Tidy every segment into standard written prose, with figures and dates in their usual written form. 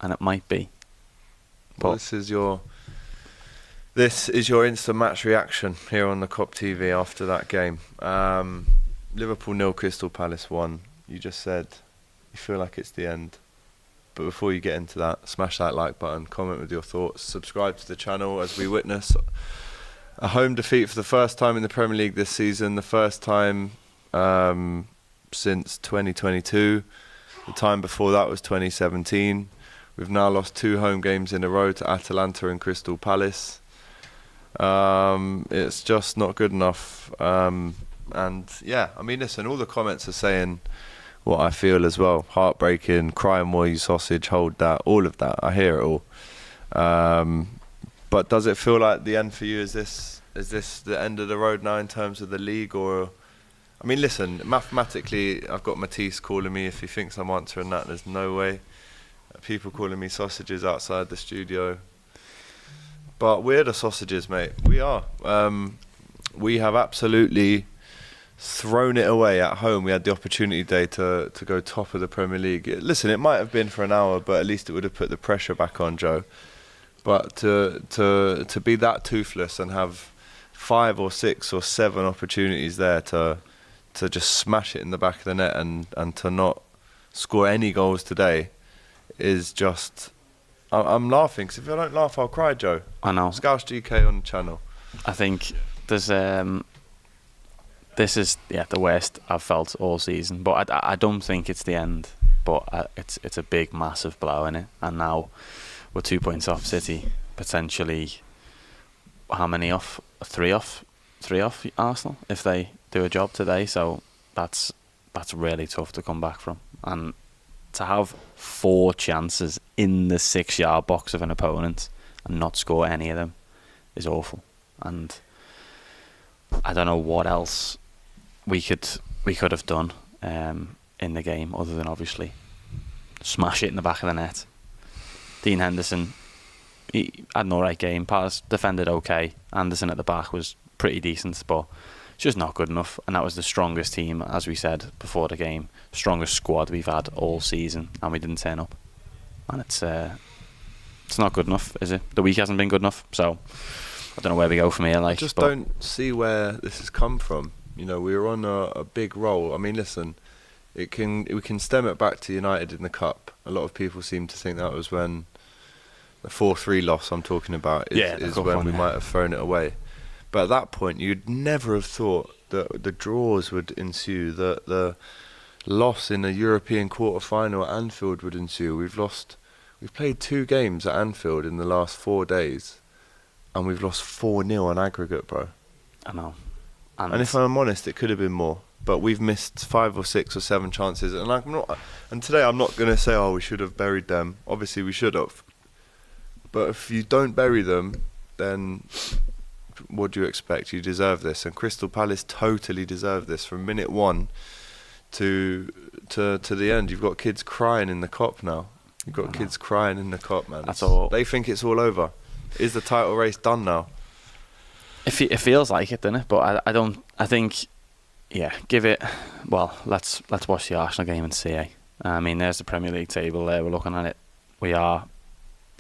and it might be. But Well, this is your instant match reaction here on the Kop TV after that game. Liverpool 0, Crystal Palace 1. You just said you feel like it's the end. But before you get into that, smash that like button, comment with your thoughts, subscribe to the channel as we witness a home defeat for the first time in the Premier League this season, the first time since 2022. The time before that was 2017. We've now lost 2 home games in a row to Atalanta and Crystal Palace. It's just not good enough. And yeah, I mean, listen, all the comments are saying what I feel as well. Heartbreaking, crying more, you sausage, hold that, all of that. I hear it all. But does it feel like the end for you? Is this the end of the road now in terms of the league? Or, I mean, listen, mathematically, I've got Matisse calling me. If he thinks I'm answering that, there's no way. People calling me sausages outside the studio. But we're the sausages, mate. We are. We have absolutely thrown it away at home. We had the opportunity today to go top of the Premier League. Listen, it might have been for an hour, but at least it would have put the pressure back on Joe. But to be that toothless and have 5 or 6 or 7 opportunities there to just smash it in the back of the net and to not score any goals today is just... I'm laughing, because if I don't laugh, I'll cry, Joe. I know. Scouse GK on the channel. I think there's this is the worst I've felt all season. But I don't think it's the end. But it's a big, massive blow, innit? And now we're 2 points off City, potentially. How many off? 3 off Arsenal if they do a job today. So that's really tough to come back from. And to have 4 chances in the 6-yard box of an opponent and not score any of them is awful. And I don't know what else we could have done in the game other than obviously smash it in the back of the net. Dean Henderson, he had an alright game. Paz defended okay. Anderson at the back was pretty decent, but it's just not good enough. And that was the strongest team, as we said before the game, strongest squad we've had all season, and we didn't turn up. And it's not good enough, is it? The week hasn't been good enough, so I don't know where we go from here. I just don't see where this has come from. You know, we were on a big roll. I mean, listen, we can stem it back to United in the Cup. A lot of people seem to think that was when the 4-3 loss I'm talking about is when we might have thrown it away. But at that point, you'd never have thought that the draws would ensue, that the loss in a European quarter-final at Anfield would ensue. We've played 2 games at Anfield in the last 4 days, and we've lost 4-0 on aggregate, bro. I know. And if I'm honest, it could have been more. But we've missed 5 or 6 or 7 chances, and today I'm not going to say, oh, we should have buried them. Obviously, we should have. But if you don't bury them, then what do you expect? You deserve this, and Crystal Palace totally deserve this from minute 1 to the end. You've got kids crying in the Kop now. You've got kids crying in the Kop, man. That's all. They think it's all over. Is the title race done now? It feels like it, doesn't it? But I don't. I think, give it. Well, let's watch the Arsenal game and see. I mean, there's the Premier League table there. We're looking at it. We are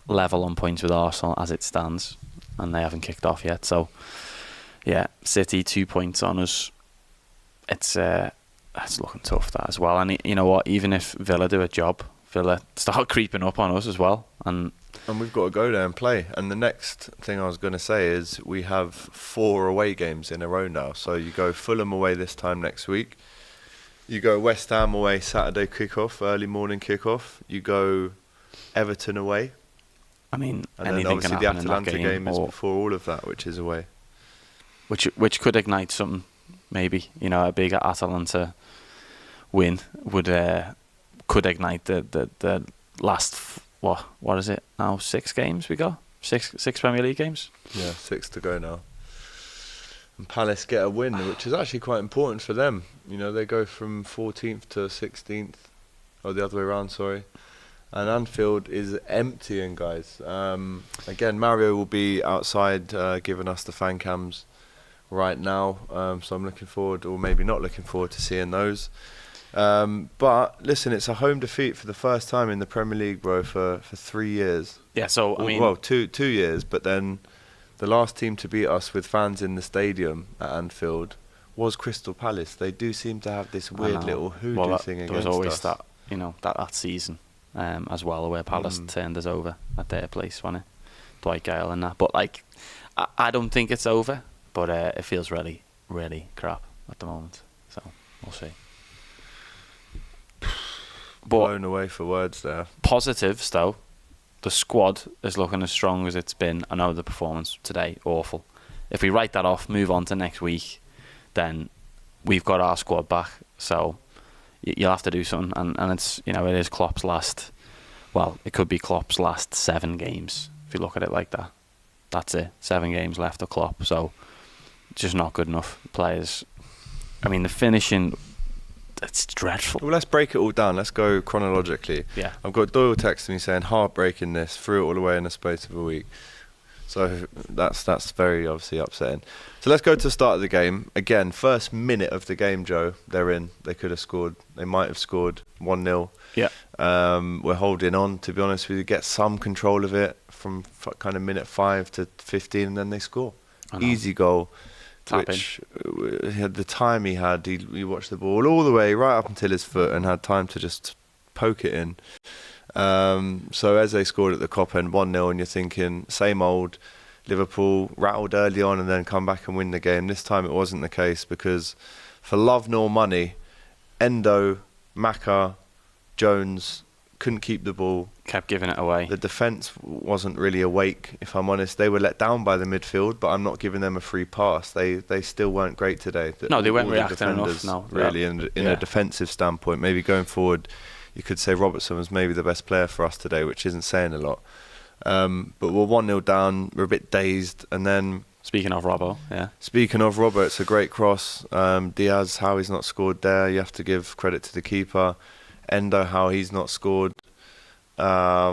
level on points with Arsenal as it stands, and they haven't kicked off yet. So, yeah, City 2 points on us. It's looking tough, that as well. And you know what? Even if Villa do a job, Villa start creeping up on us as well, and we've got to go there and play. And the next thing I was going to say is we have 4 away games in a row now. So you go Fulham away this time next week. You go West Ham away Saturday kickoff, early morning kickoff. You go Everton away. I mean, and then obviously the Atalanta game is before all of that, which is away. Which could ignite something, maybe. You know, a big Atalanta win could ignite the last, what is it now, 6 games we got? 6 Premier League games? Yeah, 6 to go now. And Palace get a win, which is actually quite important for them. You know, they go from 14th to 16th, or the other way around, sorry. And Anfield is emptying, guys. Again, Mario will be outside giving us the fan cams right now. So I'm looking forward, or maybe not looking forward, to seeing those. But listen, it's a home defeat for the first time in the Premier League, bro, for 3 years. Yeah, so I mean, well, 2 years, but then the last team to beat us with fans in the stadium at Anfield was Crystal Palace. They do seem to have this weird little hoodoo thing against us. There was always that, that season as well, where Palace turned us over at their place, wasn't it? Dwight Gale and that. But like, I don't think it's over, but it feels really, really crap at the moment. So we'll see. But blown away for words there. Positives though, the squad is looking as strong as it's been. I know the performance today, awful. If we write that off, move on to next week, then we've got our squad back. So you'll have to do something, and it's, it is Klopp's last. Well, it could be Klopp's last 7 games if you look at it like that. That's it, 7 games left of Klopp. So it's just not good enough. Players, I mean, the finishing, it's dreadful. Well, let's break it all down. Let's go chronologically. Yeah. I've got Doyle texting me saying heartbreaking this, threw it all away in the space of a week. So that's very obviously upsetting. So let's go to the start of the game. Again, first minute of the game, Joe, they're in. They could have scored. They might have scored 1-0. Yeah. We're holding on, to be honest with you. Get some control of it from kind of minute 5 to 15, and then they score. Easy goal. Which had the time he had, he watched the ball all the way right up until his foot and had time to just poke it in. So as they scored at the Kop end 1-0, and you're thinking, same old, Liverpool rattled early on and then come back and win the game. This time it wasn't the case, because for love nor money, Endo, Maka, Jones couldn't keep the ball. Kept giving it away. The defence wasn't really awake, if I'm honest. They were let down by the midfield, but I'm not giving them a free pass. They still weren't great today. No, they weren't reacting enough. No, really, in a defensive standpoint. Maybe going forward, you could say Robertson was maybe the best player for us today, which isn't saying a lot. But we're 1-0 down, we're a bit dazed, and then... Speaking of Robbo, it's a great cross. Diaz, how he's not scored there, you have to give credit to the keeper. Endo, how he's not scored. I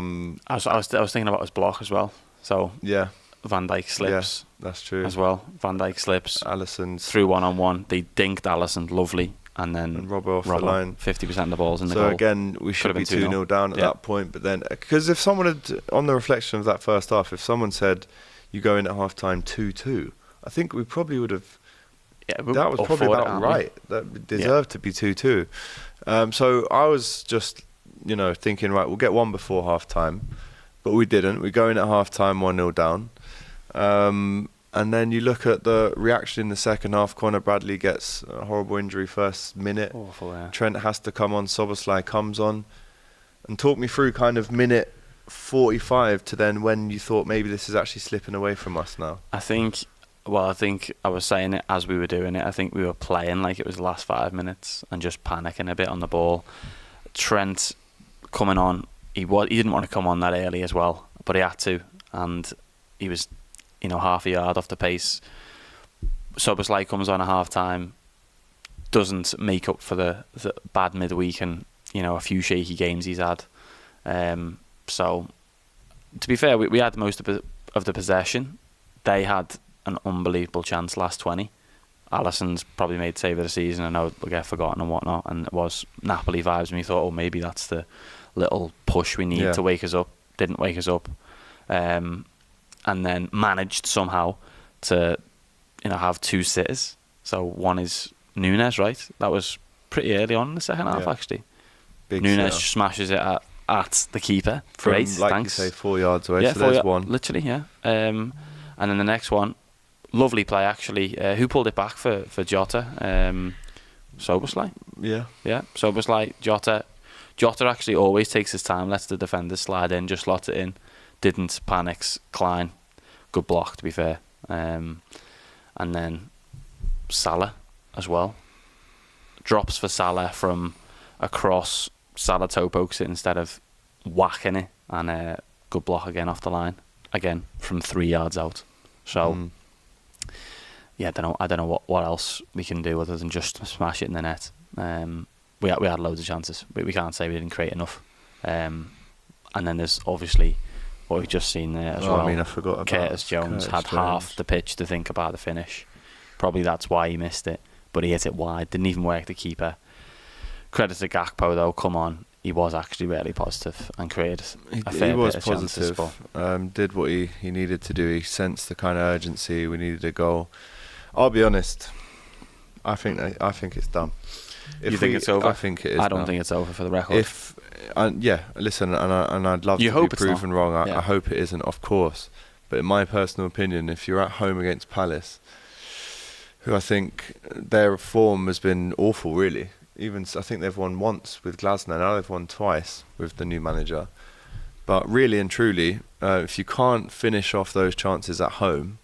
was thinking about his block as well. So yeah, Van Dijk slips. Yeah, that's true as well. Van Dijk slips. Alisson's through 1-on-1. They dinked Alisson, lovely, and then Robbo off the line. 50% of the balls in the goal. So again, we should be 2-0 down at that point. But then, because if someone had, on the reflection of that first half, if someone said you go in at half time 2-2, I think we probably would have. Yeah, that was probably about right. That deserved to be 2-2. So I was just, thinking, right, we'll get one before half time, but we didn't. We go in at half time 1-0 down. And then you look at the reaction in the second half. Conor Bradley gets a horrible injury first minute. Awful, yeah. Trent has to come on. Szoboszlai comes on. And talk me through kind of minute 45 to then when you thought maybe this is actually slipping away from us now. I think I was saying it as we were doing it. I think we were playing like it was the last 5 minutes and just panicking a bit on the ball. Trent coming on, he didn't want to come on that early as well, but he had to, and he was, half a yard off the pace. Szoboszlai comes on at half time, doesn't make up for the bad midweek and a few shaky games he's had. So to be fair, we had most of the possession. They had an unbelievable chance last 20. Alisson's probably made save of the season. I know we'll get forgotten and whatnot, and it was Napoli vibes, and we thought, maybe that's the little push we need to wake us up. Didn't wake us up, and then managed somehow to have 2 sitters. So one is Nunes, right? That was pretty early on in the second half, actually. Big Nunes smashes it at the keeper. Great, thanks. You say 4 yards away, so there's one. Literally, yeah. And then the next one, lovely play actually. Who pulled it back for Jota? Szoboszlai? Yeah. Yeah, Szoboszlai, Jota. Jota actually always takes his time, lets the defenders slide in, just slots it in. Didn't panic. Klein, good block to be fair. And then Salah as well. Drops for Salah from across. Salah toe pokes it instead of whacking it, and good block again off the line. Again from 3 yards out. So I don't know what else we can do other than just smash it in the net. We had loads of chances. We can't say we didn't create enough. And then there's obviously what we've just seen there as well. I mean, I forgot about Curtis Jones had half the pitch to think about the finish. Probably that's why he missed it. But he hit it wide. Didn't even work the keeper. credit to Gakpo though. Come on, he was actually really positive and created a fair He was bit of chances. positive. Did what he needed to do. He sensed the kind of urgency. We needed a goal. I'll be honest. I think it's done. You think it's over? I think it is. I don't think it's over for the record. Listen, and I'd love to be proven wrong. I hope it isn't, of course. But in my personal opinion, if you're at home against Palace, who I think their form has been awful, really. Even I think they've won once with Glasner. Now they've won twice with the new manager. But really and truly, if you can't finish off those chances at home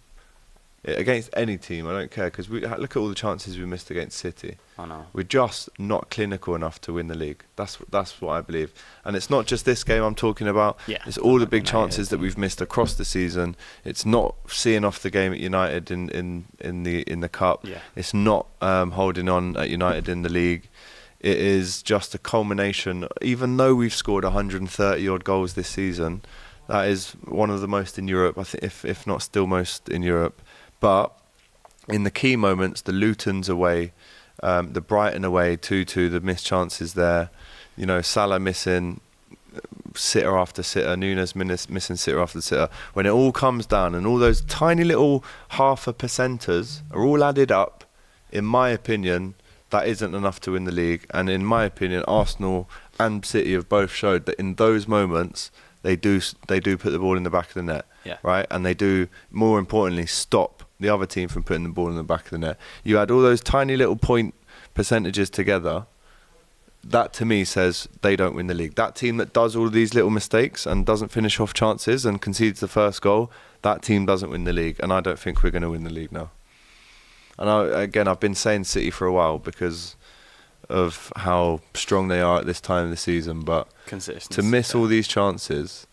against any team, I don't care, because look at all the chances we missed against City. I know. We're just not clinical enough to win the league. That's what I believe. And it's not just this game I'm talking about. Yeah, it's all the big chances that we've missed across the season. It's not seeing off the game at United in the cup. Yeah. It's not holding on at United in the league. It is just a culmination. Even though we've scored 130 odd goals this season, that is one of the most in Europe. I think, if not still most in Europe. But in the key moments, the Luton's away, the Brighton away 2-2, the missed chances there. You know, Salah missing sitter after sitter, Nunes missing sitter after sitter. When it all comes down and all those tiny little 0.5% are all added up, in my opinion, that isn't enough to win the league. And in my opinion, Arsenal and City have both showed that in those moments, they do put the ball in the back of the net, right? And they do, more importantly, stop the other team from putting the ball in the back of the net. You add all those tiny little point percentages together, that to me says they don't win the league. That team that does all of these little mistakes and doesn't finish off chances and concedes the first goal, that team doesn't win the league. And I don't think we're going to win the league now. And I've been saying City for a while because of how strong they are at this time of the season, but to miss all these chances,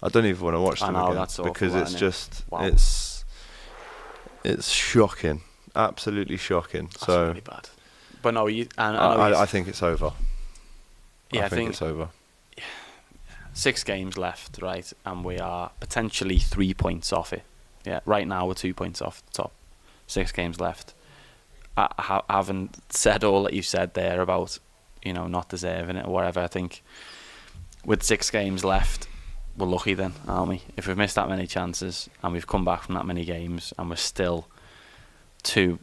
I don't even want to watch them again, because it's just it's shocking, absolutely shocking. That's really bad. But no, I think it's over. Yeah, I think it's over. 6 games left, right, and we are potentially 3 points off it. Yeah, right now we're 2 points off the top. 6 games left. I haven't said all that you said there about, not deserving it or whatever. I think with 6 games left, we're lucky then, aren't we? If we've missed that many chances and we've come back from that many games and we're still 2,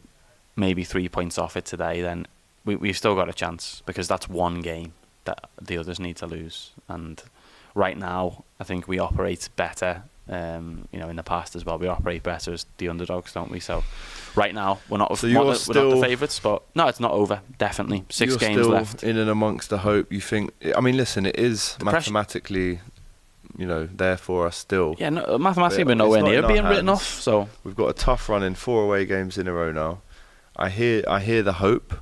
maybe 3 points off it today, then we've still got a chance, because that's one game that the others need to lose. And right now, I think we operate better. In the past as well, we operate better as the underdogs, don't we? So right now we're not the favourites, but no, it's not over. Definitely 6 games left. In and amongst the hope, you think? I mean, listen, it is mathematically, there for us still. Yeah, no, mathematically we're nowhere near being written off. So we've got a tough run in 4 away games in a row now. I hear the hope,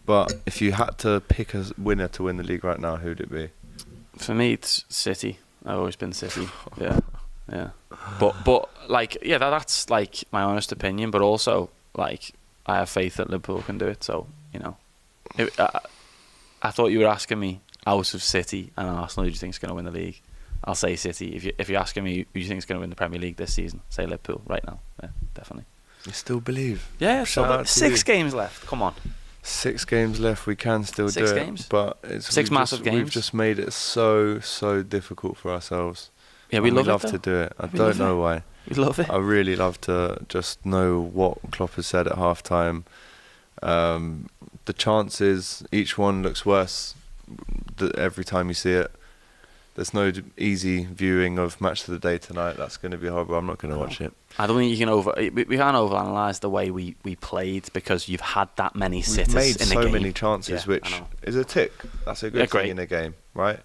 but if you had to pick a winner to win the league right now, who'd it be? For me, it's City. I've always been City. Yeah. Yeah, but that's like my honest opinion. But also, like, I have faith that Liverpool can do it. So I thought you were asking me out of City and Arsenal, who do you think is going to win the league? I'll say City. If you're asking me who do you think is going to win the Premier League this season, say Liverpool right now. Yeah, definitely. You still believe? Yeah. So 6 games left. Come on. 6 games left. We can still do it. 6 games. But it's 6 massive games. We've just made it so difficult for ourselves. Yeah, we love to do it. I don't know why. We love it. I really love to just know what Klopp has said at half-time. The chances, each one looks worse every time you see it. There's no easy viewing of Match of the Day tonight. That's going to be horrible. I'm not going to watch it. I don't think you can we can't overanalyze the way we played, because you've had that many sitters made in the game. so many chances, which is a tick. That's a good thing in a game, right?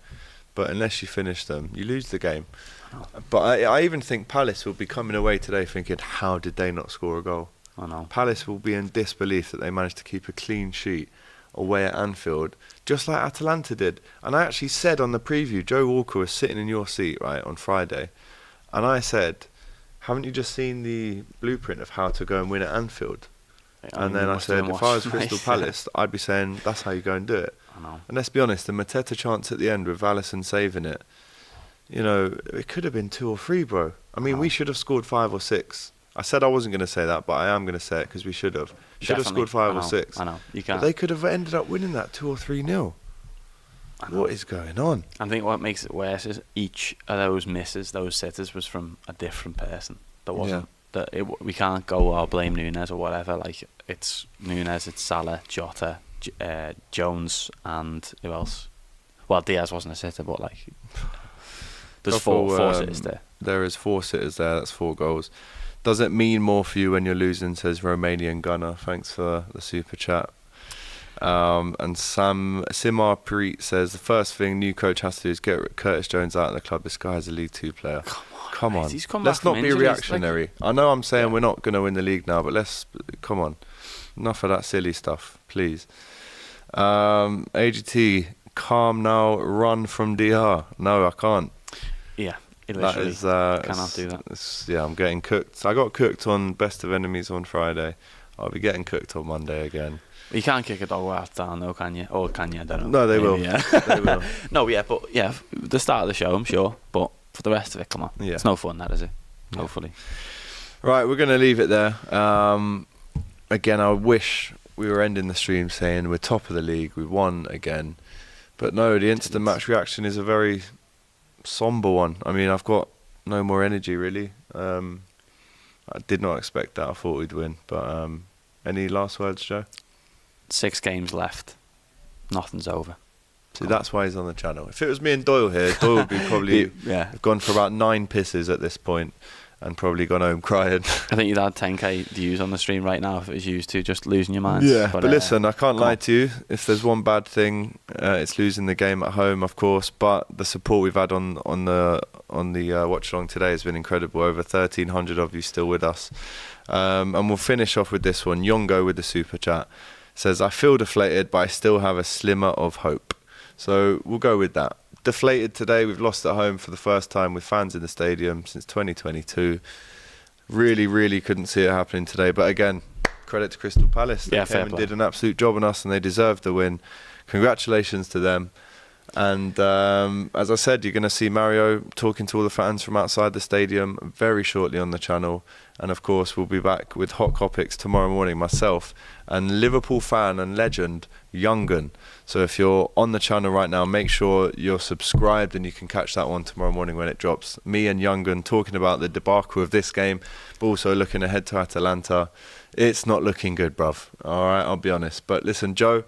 But unless you finish them, you lose the game. But I even think Palace will be coming away today thinking, how did they not score a goal? I know. Palace will be in disbelief that they managed to keep a clean sheet away at Anfield, just like Atalanta did. And I actually said on the preview, Joe Walker was sitting in your seat, right, on Friday, and I said, haven't you just seen the blueprint of how to go and win at Anfield? And then I said, if I was Crystal Palace, I'd be saying, that's how you go and do it. I know. And let's be honest, the Mateta chance at the end with Alisson saving it, it could have been 2 or 3, bro. I mean, we should have scored 5 or 6. I said I wasn't going to say that, but I am going to say it, because we should have. Should have scored 5 or 6. I know. You can't. But they could have ended up winning that 2 or 3-0. What is going on? I think what makes it worse is each of those misses, those sitters, was from a different person. There wasn't. We can't go, oh, blame Nunes or whatever. Like, it's Nunes, it's Salah, Jota, Jones, and who else? Well, Diaz wasn't a sitter, but like, there's four sitters there. There is 4 sitters there. That's 4 goals. Does it mean more for you when you're losing? Says Romanian Gunner. Thanks for the super chat. And Simar Preet says the first thing new coach has to do is get Curtis Jones out of the club. This guy's a League 2 player. Come on. Let's not be reactionary. I know I'm saying we're not going to win the league now, but come on. Enough of that silly stuff, please. AGT, calm now, run from DR. No, I can't. Yeah, that is, cannot do that. Yeah, I'm getting cooked. I got cooked on Best of Enemies on Friday. I'll be getting cooked on Monday again. You can't kick a dog out down, though, can you? Or can you? I don't know. No, they will. Yeah. They will. No, yeah, but yeah, the start of the show, I'm sure. But for the rest of it, come on. Yeah. It's no fun, that, is it? Yeah. Hopefully. Right, we're going to leave it there. Again, I wish we were ending the stream saying we're top of the league, we won again. But no, the instant match reaction is a very somber one. I mean, I've got no more energy, really. I did not expect that. I thought we'd win. But any last words, Joe? 6 games left. Nothing's over. See, that's why he's on the channel. If it was me and Doyle here, Doyle would be probably gone for about 9 pisses at this point and probably gone home crying. I think you'd had 10k views on the stream right now if it was used to just losing your mind. Yeah, but listen, I can't lie to you. If there's one bad thing, it's losing the game at home, of course. But the support we've had on the watch along today has been incredible. Over 1,300 of you still with us. And we'll finish off with this one. Yongo with the super chat says, I feel deflated, but I still have a slimmer of hope. So we'll go with that. Deflated today. We've lost at home for the first time with fans in the stadium since 2022. Really, really couldn't see it happening today. But again, credit to Crystal Palace. They came and did an absolute job on us, and they deserved the win. Congratulations to them. And as I said, you're going to see Mario talking to all the fans from outside the stadium very shortly on the channel. And of course, we'll be back with Hot Copics tomorrow morning, myself and Liverpool fan and legend, Youngun. So if you're on the channel right now, make sure you're subscribed and you can catch that one tomorrow morning when it drops. Me and Youngun talking about the debacle of this game, but also looking ahead to Atalanta. It's not looking good, bruv. All right, I'll be honest. But listen, Joe,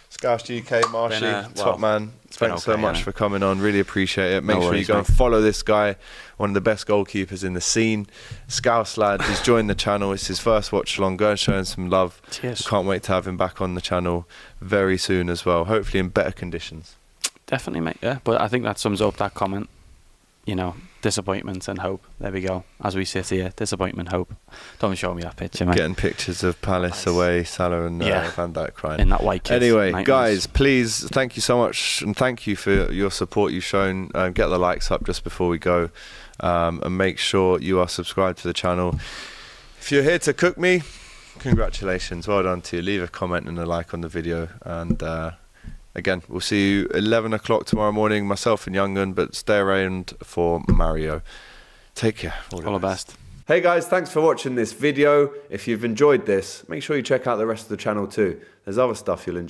Scouse UK, Marshy, top man. Thanks so much for coming on. Really appreciate it. Make sure you go and follow this guy, one of the best goalkeepers in the scene. Scouse lad, he's joined the channel. It's his first watch along. Go and show him some love. Cheers. Can't wait to have him back on the channel very soon as well. Hopefully in better conditions. Definitely, mate. Yeah, but I think that sums up that comment. You know, disappointment and hope. There we go. As we sit here, disappointment, hope. Don't show me that picture, mate. Getting pictures of Palace away, Salah and Van Dijk crying. In that white kit. Anyway, guys, please, thank you so much. And thank you for your support you've shown. Get the likes up just before we go. And make sure you are subscribed to the channel. If you're here to cook me, congratulations. Well done to you. Leave a comment and a like on the video. And again, we'll see you 11 o'clock tomorrow morning, myself and Youngun, but stay around for Mario. Take care. All the best. Hey guys, thanks for watching this video. If you've enjoyed this, make sure you check out the rest of the channel too. There's other stuff you'll enjoy.